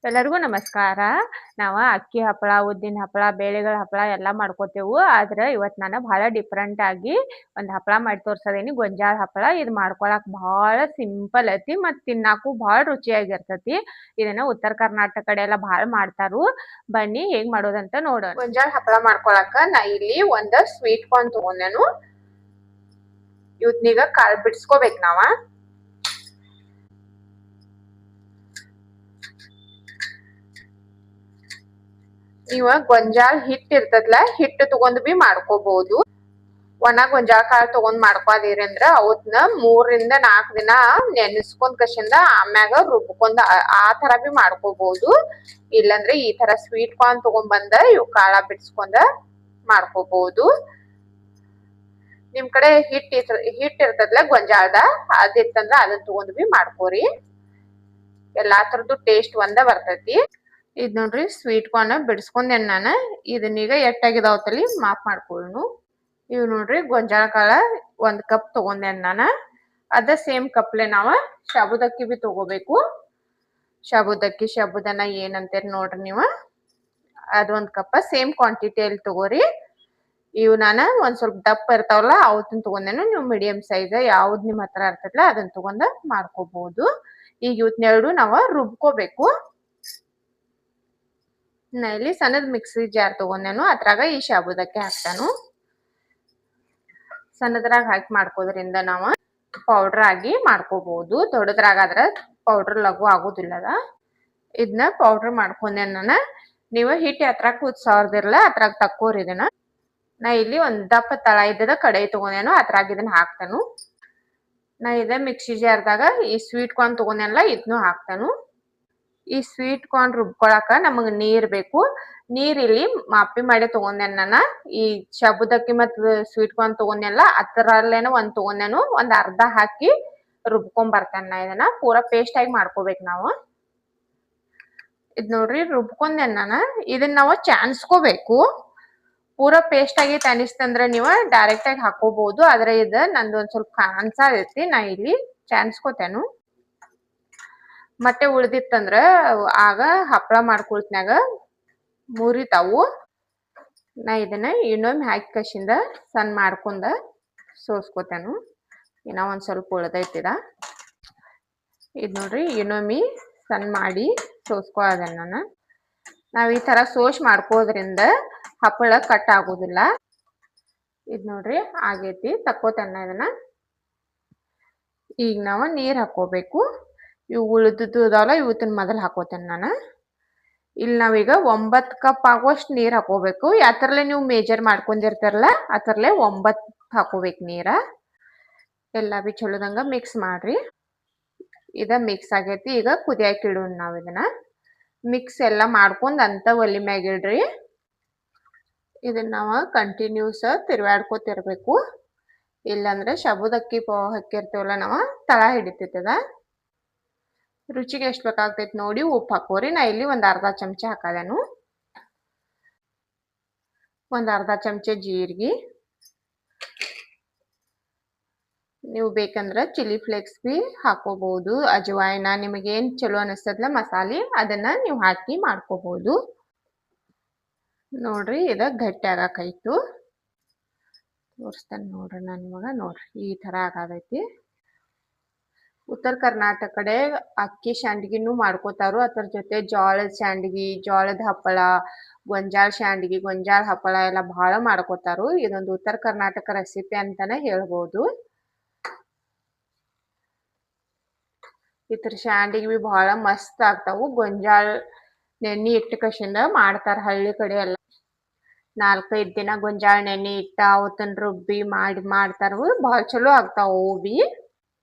ಎಲ್ಲರಿಗೂ ನಮಸ್ಕಾರ. ನಾವು ಅಕ್ಕಿ ಹಪ್ಪಳ, ಉದ್ದಿನ ಹಪ್ಪಳ, ಬೇಳೆಗಳ ಹಪ್ಪಳ ಎಲ್ಲ ಮಾಡ್ಕೋತೇವು. ಆದ್ರೆ ಇವತ್ತು ನಾನು ಭಾಳ ಡಿಫ್ರೆಂಟ್ ಆಗಿ ಒಂದು ಹಪ್ಪಳ ಮಾಡಿ ತೋರ್ಸದೇನಿ, ಗೊಂಜಾಳ ಹಪ್ಪಳ. ಇದು ಮಾಡ್ಕೊಳಕ್ ಭಾಳ ಸಿಂಪಲ್ ಐತಿ ಮತ್ತು ತಿನ್ನಾಕು ಭಾಳ ರುಚಿಯಾಗಿರ್ತೈತಿ. ಇದನ್ನ ಉತ್ತರ ಕರ್ನಾಟಕ ಕಡೆ ಎಲ್ಲ ಭಾಳ ಮಾಡ್ತಾರು. ಬನ್ನಿ ಹೇಗ್ ಮಾಡೋದಂತ ನೋಡೋಣ. ಗೊಂಜಾಳ ಹಪ್ಪಳ ಮಾಡ್ಕೊಳಕ ನಾ ಇಲ್ಲಿ ಒಂದು ಸ್ವೀಟ್ ಕಾರ್ನ್ ತಗೊಂಡೇನು. ಇವತ್ನೀಗ ಕಾಳು ಬಿಡಿಸ್ಕೋಬೇಕು ನಾವ. ನೀವ ಗೊಂಜಾಳ ಹಿಟ್ಟು ಇರ್ತದಲ್ಲ, ಹಿಟ್ಟು ತಗೊಂಡ್ ಬಿ ಮಾಡ್ಕೋಬಹುದು. ಒಣ ಗೊಂಜಾಳ ಕಾಳು ತಗೊಂಡ್ ಮಾಡ್ಕೋದಿರಿ ಅಂದ್ರ ಅವತ್ನ 3 ರಿಂದ 4 ದಿನ ನೆನೆಸ್ಕೊಂಡ್ ಕಸಿಂದ ಆಮ್ಯಾಗ ರುಬ್ಕೊಂಡ್ ಆ ತರ ಬಿ ಮಾಡ್ಕೋಬಹುದು. ಇಲ್ಲಂದ್ರೆ ಈ ತರ ಸ್ವೀಟ್ ಕಾರ್ನ್ ತಗೊಂಡ್ ಬಂದ ಇವ್ ಕಾಳ ಬಿಡ್ಸ್ಕೊಂಡ ಮಾಡ್ಕೋಬಹುದು. ನಿಮ್ ಕಡೆ ಹಿಟ್ ಇರ್ತದಲ್ಲ ಗೊಂಜಾಳದ, ಅದಿತ್ತಂದ್ರ ಅದನ್ನ ತಗೊಂಡ್ ಬಿ ಮಾಡ್ಕೋರಿ. ಎಲ್ಲಾ ತರದ್ದು ಟೇಸ್ಟ್ ಒಂದ ಬರ್ತೈತಿ. ಇದ್ ನೋಡ್ರಿ ಸ್ವೀಟ್ ಕಾರ್ನ್ ಬಿಡಿಸ್ಕೊಂಡೇನ್ ನಾನು. ಇದನ್ನೀಗ ಎಟ್ಟಾಗಿದಾವತ್ತಲ್ಲಿ ಮಾಪ್ ಮಾಡ್ಕೊಳ್ಳೋಣ. ಇವ್ ನೋಡ್ರಿ ಗೊಂಜಾಳ ಕಾಳ 1 ಕಪ್ ತಗೊಂಡೇನ್ ನಾನು. ಅದ ಸೇಮ್ ಕಪ್ಲೆ ನಾವ ಶಾಬುದಕ್ಕಿ ಬಿ ತಗೋಬೇಕು. ಶಾಬುದಕ್ಕಿ ಶಾಬುದನ ಏನಂತೇರಿ ನೋಡ್ರಿ ನೀವ. ಅದ್ 1 ಕಪ್ ಸೇಮ್ ಕ್ವಾಂಟಿಟಿಯಲ್ಲಿ ತಗೋರಿ. ಇವ್ ನಾನು ಒಂದ್ ಸ್ವಲ್ಪ ದಪ್ಪ ಇರ್ತಾವಲ್ಲ ಅವತ್ತನ್ನ ತಗೊಂಡೇನು. ನೀವು ಮೀಡಿಯಂ ಸೈಜ್ ಯಾವ್ದು ನಿಮ್ ಹತ್ರ ಇರ್ತೈತಲ್ಲ ಅದನ್ನ ತಗೊಂಡ ಮಾಡ್ಕೋಬಹುದು. ಈಗ ಇವತ್ನೆರಡು ನಾವ ರುಬ್ಕೋಬೇಕು. ನಾ ಇಲ್ಲಿ ಸಣ್ಣದ್ ಮಿಕ್ಸಿ ಜಾರ್ ತಗೊಂಡೇನು. ಅದ್ರಾಗ ಈ ಶಾಬುದಕ್ಕಿ ಹಾಕ್ತಾನು. ಸಣ್ಣದ್ರಾಗ ಹಾಕಿ ಮಾಡ್ಕೋದ್ರಿಂದ ನಾವು ಪೌಡರ್ ಆಗಿ ಮಾಡ್ಕೋಬಹುದು. ದೊಡ್ಡದ್ರಾಗಾದ್ರ ಪೌಡರ್ ಲಘು ಆಗೋದಿಲ್ಲದ. ಇದನ್ನ ಪೌಡರ್ ಮಾಡ್ಕೊಂಡೆ ನಾನು. ನೀವು ಹಿಟ್ಟು ಹತ್ರ ಕುದ್ಸಾವ್ದಿರಲ್ಲ ಅದ್ರಾಗ ತಕ್ಕೋರಿ ಇದನ್ನ. ನಾ ಇಲ್ಲಿ ಒಂದ್ ದಪ್ಪ ತಳ ಇದ್ದದ ಕಡಾಯಿ ತಗೊಂಡೇನು. ಅದ್ರಾಗ ಇದನ್ನ ಹಾಕ್ತಾನು. ನಾ ಇದ ಮಿಕ್ಸಿ ಜಾರ್ದಾಗ ಈ ಸ್ವೀಟ್ ಕಾರ್ನ್ ತಗೊಂಡೇನಲ್ಲ ಇದನ್ನು ಹಾಕ್ತಾನು. ಈ ಸ್ವೀಟ್ ಕಾರ್ನ್ ರುಬ್ಕೊಳಕ ನಮಗ್ ನೀರ್ ಬೇಕು. ನೀರ್ ಇಲ್ಲಿ ಮಾಪಿ ಮಾಡಿ ತಗೊಂಡೇನ್ ನಾನು. ಈ ಶಾಬುದಕ್ಕಿ ಮತ್ ಸ್ವೀಟ್ ಕಾರ್ನ್ ತಗೊಂಡೇನಲ್ಲ ಅದ್ರಲ್ಲೇನೋ ಒಂದ್ ತಗೊಂಡೇನು. ಒಂದ್ ಅರ್ಧ ಹಾಕಿ ರುಬ್ಕೊಂಡ್ ಬರ್ತೇನೆ ನಾ. ಇದನ್ನ ಪೂರಾ ಪೇಸ್ಟ್ ಆಗಿ ಮಾಡ್ಕೋಬೇಕು ನಾವು. ಇದ್ ನೋಡ್ರಿ ರುಬ್ಕೊಂಡೇನ್ ನಾನು. ಇದನ್ನ ನಾವು ಚಾನ್ಸ್ಕೋಬೇಕು. ಪೂರಾ ಪೇಸ್ಟ್ ಆಗಿ ಅನಿಸ್ತಂದ್ರ ನೀವು ಡೈರೆಕ್ಟ್ ಆಗಿ ಹಾಕೋಬಹುದು. ಆದ್ರೆ ಇದು ನಂದು ಒಂದ್ ಸ್ವಲ್ಪ ಕಾಣ್ಸೈತಿ. ನಾ ಇಲ್ಲಿ ಚಾನ್ಸ್ಕೋತೇನು. ಮತ್ತೆ ಉಳ್ದಿತ್ತಂದ್ರ ಆಗ ಹಪ್ಪಳ ಮಾಡ್ಕೊಳ್ತ್ನಾಗ ಮುರಿತಾವು. ನಾ ಇದನ್ನ ಇನ್ನೊಮ್ಮೆ ಹಾಕಿ ಕಸಿಂದ ಸಣ್ಣ ಮಾಡ್ಕೊಂಡ ಸೋಸ್ಕೋತೇನು. ಇನ್ನ ಒಂದ್ ಸ್ವಲ್ಪ ಉಳ್ದೈತಿದ. ಇದ್ ನೋಡ್ರಿ ಇನ್ನೊಮ್ಮೆ ಸಣ್ಣ ಮಾಡಿ ಸೋಸ್ಕೊಳ್ಳೋದನ್ನ ನಾನು. ನಾವ್ ಈ ತರ ಸೋಸ್ ಮಾಡ್ಕೋದ್ರಿಂದ ಹಪ್ಪಳ ಕಟ್ ಆಗೋದಿಲ್ಲ. ಇದ್ ನೋಡ್ರಿ ಆಗೈತಿ. ತಕ್ಕೋತೇನ ಇದನ್ನ. ಈಗ ನಾವು ನೀರ್ ಹಾಕೋಬೇಕು. ಇವು ಉಳಿದಿದ್ದು ಇದಾವಲ್ಲ ಇವತ್ತನ್ನ ಮೊದಲು ಹಾಕೋತೇನೆ ನಾನು. ಇಲ್ಲಿ ನಾವೀಗ 9 ಕಪ್ ಆಗುವಷ್ಟು ನೀರ್ ಹಾಕೋಬೇಕು. ಯಾತರಲೆ ನೀವು ಮೇಜರ್ ಮಾಡ್ಕೊಂಡಿರ್ತಾರಲ್ಲ ಆತರಲೆ 9 ಹಾಕೋಬೇಕು ನೀರ. ಎಲ್ಲಾ ಬಿ ಚಲೋದಂಗ ಮಿಕ್ಸ್ ಮಾಡ್ರಿ. ಇದ ಮಿಕ್ಸ್ ಆಗೈತಿ. ಈಗ ಕುದಿಯಾಕ ಇಡೋಣ ನಾವ್ ಇದನ್ನ. ಮಿಕ್ಸ್ ಎಲ್ಲಾ ಮಾಡ್ಕೊಂಡ್ ಅಂತ ಒಲಿ ಮ್ಯಾಗ ಇಡ್ರಿ. ಇದನ್ನ ನಾವು ಕಂಟಿನ್ಯೂಸ್ ತಿರ್ವಾಡ್ಕೋತಿರ್ಬೇಕು. ಇಲ್ಲಾಂದ್ರೆ ಶಾಬುದಕ್ಕಿ ಹಾಕಿರ್ತೇವಲ್ಲ ನಾವು ತಳ ಹಿಡಿತೈತದ. ರುಚಿಗೆ ಎಷ್ಟು ಬೇಕಾಗ್ತೈತಿ ನೋಡಿ ಉಪ್ಪು ಹಾಕೋರಿ. ನಾ ಇಲ್ಲಿ ಒಂದ್ ಅರ್ಧ ಚಮಚ ಹಾಕದೇನು. ಒಂದ್ ಅರ್ಧ ಚಮಚ ಜೀರಿಗೆ. ನೀವು ಬೇಕಂದ್ರ ಚಿಲ್ಲಿ ಫ್ಲೇಕ್ಸ್ ಬಿ ಹಾಕೋಬಹುದು. ಅಜವಾಯಿನ ನಿಮಗೇನ್ ಚಲೋ ಅನಿಸ್ತದಲ್ಲ ಮಸಾಲೆ ಅದನ್ನ ನೀವು ಹಾಕಿ ಮಾಡ್ಕೋಬಹುದು. ನೋಡ್ರಿ ಇದ ಗಟ್ಟಿ ಆಗಾಕೈತು. ತೋರಿಸ್ತೇನೆ ನೋಡ್ರಿ ನಾನು ಇವಾಗ. ನೋಡ್ರಿ ಈ ತರ ಆಗತೈತಿ. ಉತ್ತರ ಕರ್ನಾಟಕ ಕಡೆ ಅಕ್ಕಿ ಶಾಂಡ್ಗಿನೂ ಮಾಡ್ಕೋತಾರು. ಅದ್ರ ಜೊತೆ ಜೋಳದ ಶಾಂಡ್ಗಿ, ಜೋಳದ ಹಪ್ಪಳ, ಗೊಂಜಾಳ ಶಾಂಡ್ಗಿ, ಗೊಂಜಾಳ ಹಪ್ಪಳ ಎಲ್ಲ ಬಹಳ ಮಾಡ್ಕೋತಾರು. ಇದೊಂದು ಉತ್ತರ ಕರ್ನಾಟಕ ರೆಸಿಪಿ ಅಂತಾನೆ ಹೇಳ್ಬೋದು. ಇದ್ರ ಶಾಂಡ್ಗಿ ಬಿ ಬಹಳ ಮಸ್ತ್ ಆಗ್ತಾವು. ಗೊಂಜಾಳ ನೆನ್ನಿ ಇಟ್ಟು ಕಸಿಂದ ಮಾಡ್ತಾರ ಹಳ್ಳಿ ಕಡೆ ಎಲ್ಲ. 4-5 ದಿನ ಗೊಂಜಾಳ ನೆನ್ನಿ ಇಟ್ಟ ಅವತ್ತನ್ನ ರುಬ್ಬಿ ಮಾಡ್ತಾರ. ಬಹಳ ಚಲೋ ಆಗ್ತಾವ ಅವು ಬಿ.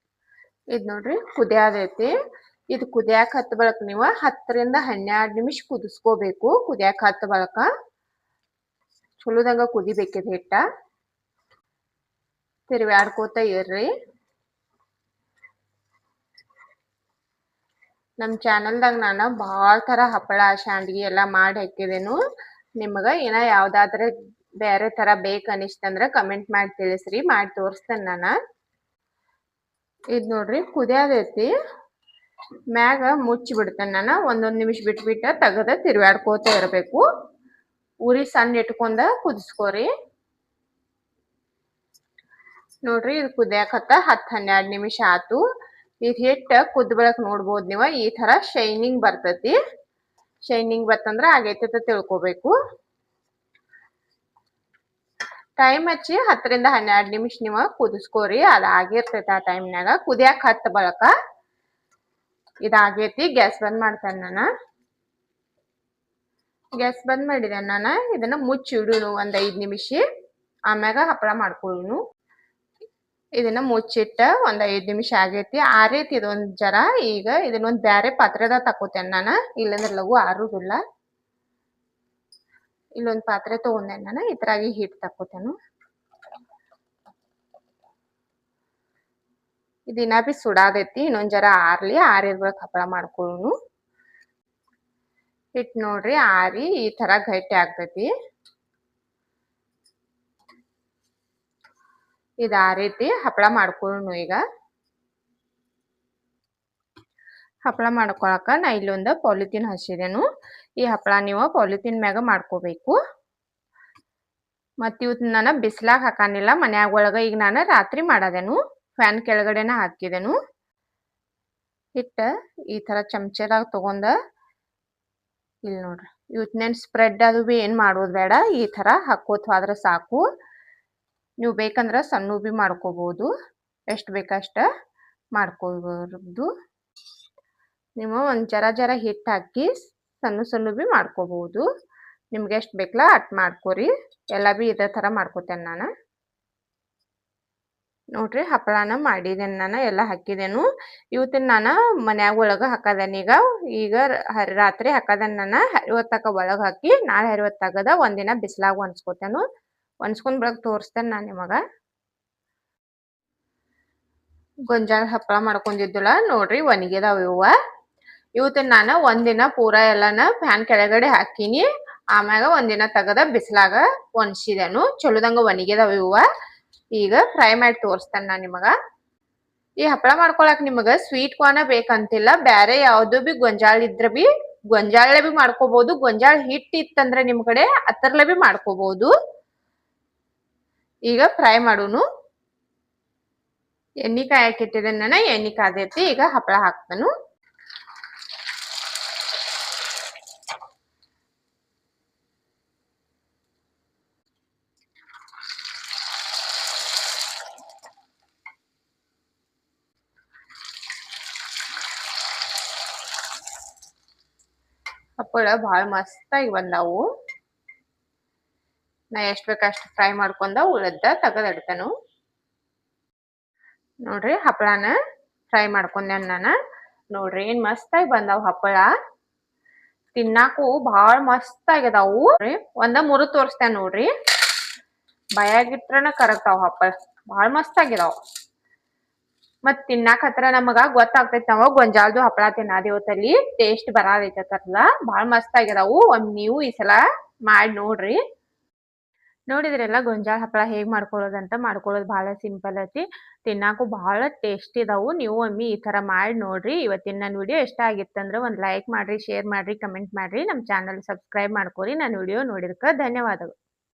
ಇದ್ ನೋಡ್ರಿ ಕುದಿಯಾದೈತಿ. ಇದು ಕುದಿಯಾಕ ಹತ್ತ ಬಳಕ ನೀವು 10 ರಿಂದ 12 ನಿಮಿಷ ಕುದಿಸ್ಕೋಬೇಕು. ಕುದಿಯಾಕ ಹತ್ತ ಬಳಕ ಚಲೋದಂಗ ಕುದಿಬೇಕಿದ ಹಿಟ್ಟ. ತಿರ್ವ್ಯಾಡ್ಕೋತ ಇರ್ರಿ. ನಮ್ ಚಾನಲ್ದಾಗ ನಾನು ಭಾಳ ತರ ಹಪ್ಪಳ ಶಾಂಡ್ಗಿ ಎಲ್ಲಾ ಮಾಡಿ ಹಾಕಿದೇನು. ನಿಮಗ ಏನ ಯಾವ್ದಾದ್ರೆ ಬೇರೆ ತರ ಬೇಕ್ ಅನಿಸ್ತಂದ್ರ ಕಮೆಂಟ್ ಮಾಡಿ ತಿಳಿಸ್ರಿ. ಮಾಡಿ ತೋರಿಸ್ತೇನೆ ನಾನು. ಇದ್ ನೋಡ್ರಿ ಕುದಿಯಾದೈತಿ. ಮ್ಯಾಗ ಮುಚ್ಚಿ ಬಿಡ್ತೇನೆ ನಾನು. ಒಂದೊಂದು ನಿಮಿಷ ಬಿಟ್ಬಿಟ್ಟು ತೆಗೆದು ತಿರುಗಾಡ್ಕೋತ ಇರಬೇಕು. ಉರಿ ಸಣ್ಣ ಇಟ್ಕೊಂಡ ಕುದಿಸ್ಕೋರಿ. ನೋಡ್ರಿ ಇದು ಕುದಿಯಾಕತ್ತ 10-12 ನಿಮಿಷ ಆತು. ಇದು ಹಿಟ್ಟು ಕುದ್ದ ಬಳಕ ನೋಡ್ಬೋದು ನೀವು, ಈ ತರ ಶೈನಿಂಗ್ ಬರ್ತೈತಿ. ಶೈನಿಂಗ್ ಬರ್ತಂದ್ರ ಆಗೈತಿ ಅಂತ ತಿಳ್ಕೊಬೇಕು. ಟೈಮ್ ಹಚ್ಚಿ 10-12 ನಿಮಿಷ ನೀವು ಕುದಿಸ್ಕೋರಿ. ಅದಾಗಿರ್ತೈತಿ. ಆ ಟೈಮ್ನಾಗ ಕುದಿಯಾಕ ಹತ್ತ ಬಳಕ ಇದಾಗೈತಿ. ಗ್ಯಾಸ್ ಬಂದ್ ಮಾಡ್ತೇನೆ ನಾನು. ಗ್ಯಾಸ್ ಬಂದ್ ಮಾಡಿದೆ ನಾನು. ಇದನ್ನ ಮುಚ್ಚಿ ಇಡುನು ಒಂದ್ 5 ನಿಮಿಷ. ಆಮ್ಯಾಗ ಹಪ್ಪಳ ಮಾಡ್ಕೊಳ್ಳುನು. ಇದನ್ನ ಮುಚ್ಚಿಟ್ಟ ಒಂದ್ 5 ನಿಮಿಷ ಆಗೈತಿ. ಆರೈತಿ ಇದೊಂದ್ ಜರ. ಈಗ ಇದನ್ನೊಂದ್ ಬ್ಯಾರೆ ಪಾತ್ರೆದಾಗ ತಕೋತೇನೆ ನಾನು, ಇಲ್ಲಂದ್ರ ಲಘು ಆರುದಿಲ್ಲ. ಇಲ್ಲೊಂದ್ ಪಾತ್ರೆ ತಗೊಂಡೆ ನಾನು. ಇದ್ರಾಗಿ ಹಿಟ್ಟು ತಕೋತೇನು. ಇದಿನ ಬಿ ಸುಡಾದೈತಿ. ಇನ್ನೊಂದ್ ಜರ ಆರ್ಲಿ. ಆರಿದ ಬಳಕ ಹಪ್ಪಳ ಮಾಡ್ಕೊಳ್ಳುನು. ಹಿಟ್ಟು ನೋಡ್ರಿ ಆರಿ ಈ ತರ ಗಟ್ಟಿ ಆಗ್ತೈತಿ. ಇದು ಆ ರೀತಿ ಹಪ್ಪಳ ಮಾಡ್ಕೊಳ್ಳುನು. ಈಗ ಹಪ್ಪಳ ಮಾಡ್ಕೊಳಕ ನಾ ಇಲ್ಲೊಂದು ಪಾಲಿಥೀನ್ ಹಸಿದೇನು. ಈ ಹಪ್ಪಳ ನೀವು ಪಾಲಿಥೀನ್ ಮ್ಯಾಗ ಮಾಡ್ಕೋಬೇಕು. ಮತ್ ಇವತ್ತು ನಾನು ಬಿಸ್ಲಾಗ ಹಾಕಾನಿಲ್ಲ, ಮನ್ಯಾಗ ಒಳಗ. ಈಗ ನಾನು ರಾತ್ರಿ ಮಾಡದೇನು, ಫ್ಯಾನ್ ಕೆಳಗಡೆನ ಹಾಕಿದೆನು. ಹಿಟ್ಟ ಈ ತರ ಚಮಚದಾಗ ತಗೊಂಡ ಇಲ್ಲಿ ನೋಡ್ರಿ, ಇವತ್ತಿನೇನ್ ಸ್ಪ್ರೆಡ್ ಅದು ಬಿ ಏನ್ ಮಾಡೋದು ಬೇಡ. ಈ ತರ ಹಾಕೋತ ಹೋದ್ರ ಸಾಕು. ನೀವು ಬೇಕಂದ್ರ ಸಣ್ಣ ಬಿ ಮಾಡ್ಕೋಬಹುದು. ಎಷ್ಟು ಬೇಕಷ್ಟ ಮಾಡ್ಕೋಬಹುದು. ನೀವು ಒಂದ್ ಜರ ಹಿಟ್ಟು ಹಾಕಿ ಸಣ್ಣ ಬಿ ಮಾಡ್ಕೋಬಹುದು. ನಿಮ್ಗೆ ಎಷ್ಟು ಬೇಕಲ್ಲ ಅಟ್ ಮಾಡ್ಕೋರಿ. ಎಲ್ಲ ಬಿ ಇದೇ ತರ ಮಾಡ್ಕೋತೇನೆ ನಾನು. ನೋಡ್ರಿ ಹಪ್ಪಳನ ಮಾಡಿದೇನೆ ನಾನು, ಎಲ್ಲ ಹಾಕಿದೇನು. ಇವತ್ತಿನ ನಾನು ಮನ್ಯಾಗ ಒಳಗ ಹಾಕದೇನೆ. ಈಗ ರಾತ್ರಿ ಹಾಕದೇನೆ ನಾನು. ಹರಿವತ್ತಕ ಒಳಗ ಹಾಕಿ ನಾಳೆ ಹರಿವತ್ತಾಗದ ಒಂದಿನ ಬಿಸ್ಲಾಗ ಒಣಸ್ಕೋತೇನು. ಒಣಸ್ಕೊಂಡ್ ಬಳಕ ತೋರಿಸ್ತೇನೆ ನಾನು ನಿಮಗ. ಗೊಂಜಾಳ ಹಪ್ಪಳ ಮಾಡ್ಕೊಂಡಿದ್ದಲ್ಲ ನೋಡ್ರಿ, ಒಣಗಿದಾವ ಇವ. ಇವತ್ತಿನ ನಾನು ಒಂದಿನ ಪೂರ ಎಲ್ಲಾನ ಫ್ಯಾನ್ ಕೆಳಗಡೆ ಹಾಕಿನಿ. ಆಮ್ಯಾಗ ಒಂದಿನ ತೆಗದ ಬಿಸ್ಲಾಗ ಒಣಸಿದೆನು. ಚಲೋದಂಗ ಒಣಗಿದಾವ ಇವ. ಈಗ ಫ್ರೈ ಮಾಡಿ ತೋರಿಸ್ತೇನೆ ನಾನು ನಿಮಗ. ಈ ಹಪ್ಪಳ ಮಾಡ್ಕೊಳಕ್ ನಿಮಗ ಸ್ವೀಟ್ ಕಾರ್ನ್ ಬೇಕಂತಿಲ್ಲ. ಬ್ಯಾರೆ ಯಾವ್ದು ಬಿ ಗೊಂಜಾಳ ಇದ್ರ ಬಿ ಗೊಂಜಾಳ ಬಿ ಮಾಡ್ಕೋಬಹುದು. ಗೊಂಜಾಳ ಹಿಟ್ಟು ಇತ್ತಂದ್ರೆ ನಿಮ್ ಕಡೆ ಅದರ್ಲೆ ಬಿ ಮಾಡ್ಕೋಬಹುದು. ಈಗ ಫ್ರೈ ಮಾಡುನು. ಎಣ್ಣೆ ಕಾಯಕ್ ಇಟ್ಟಿದ್ದೇನೆ ನಾನು. ಎಣ್ಣೆ ಕಾದೈತಿ. ಈಗ ಹಪ್ಪಳ ಹಾಕ್ತೇನು. ಹಪ್ಪಳ ಬಹಳ ಮಸ್ತಾಗಿ ಬಂದಾವು. ನಾ ಎಷ್ಟ್ ಬೇಕಷ್ಟು ಫ್ರೈ ಮಾಡ್ಕೊಂಡ ಉಳದ ತೆಗದಿಡ್ತೇನು. ನೋಡ್ರಿ ಹಪ್ಪಳನ ಫ್ರೈ ಮಾಡ್ಕೊಂಡೆ ನಾನು. ನೋಡ್ರಿ ಏನ್ ಮಸ್ತಾಗಿ ಬಂದಾವ್ ಹಪ್ಪಳ. ತಿನ್ನಾಕು ಬಹಳ ಮಸ್ತ್ ಆಗ್ಯದಾವು. ಒಂದ ಮುರು ತೋರಿಸ್ತೇನೆ ನೋಡ್ರಿ. ಬಾಯಾಗಿಟ್ರನ ಕರಗ್ತಾವ ಹಪ್ಪಳ. ಬಹಳ ಮಸ್ತ್ ಆಗಿದಾವ್. ಮತ್ ತಿನ್ನಾಕ ಹತ್ರ ನಮಗ ಗೊತ್ತಾಗ್ತೈತಿ ನಾವು ಗೊಂಜಾಳದು ಹಪ್ಪಳ ತಿನ್ನಾದೇವತ್ತಲ್ಲಿ ಟೇಸ್ಟ್ ಬರಾದೈತಲ್ಲ. ಬಹಳ ಮಸ್ತ್ ಆಗಿದಾವು. ನೀವು ಈ ಸಲ ಮಾಡಿ ನೋಡ್ರಿ. ನೋಡಿದ್ರೆಲ್ಲ ಗೊಂಜಾಳ ಹಪ್ಪಳ ಹೇಗ್ ಮಾಡ್ಕೊಳ್ಳೋದಂತ. ಮಾಡ್ಕೊಳ್ಳೋದು ಬಹಳ ಸಿಂಪಲ್ ಐತಿ. ತಿನ್ನಾಕು ಬಹಳ ಟೇಸ್ಟಿ ಇದಾವು. ನೀವು ಒಮ್ಮೆ ಈ ತರ ಮಾಡಿ ನೋಡ್ರಿ. ಇವತ್ತಿನ ನನ್ನ ವಿಡಿಯೋ ಇಷ್ಟ ಆಗಿತ್ತಂದ್ರೆ ಒಂದ್ ಲೈಕ್ ಮಾಡ್ರಿ, ಶೇರ್ ಮಾಡ್ರಿ, ಕಮೆಂಟ್ ಮಾಡ್ರಿ. ನಮ್ಮ ಚಾನಲ್ ಸಬ್ಸ್ಕ್ರೈಬ್ ಮಾಡ್ಕೊರಿ. ನನ್ನ ವಿಡಿಯೋ ನೋಡಿದಕ್ಕ ಧನ್ಯವಾದಗಳು.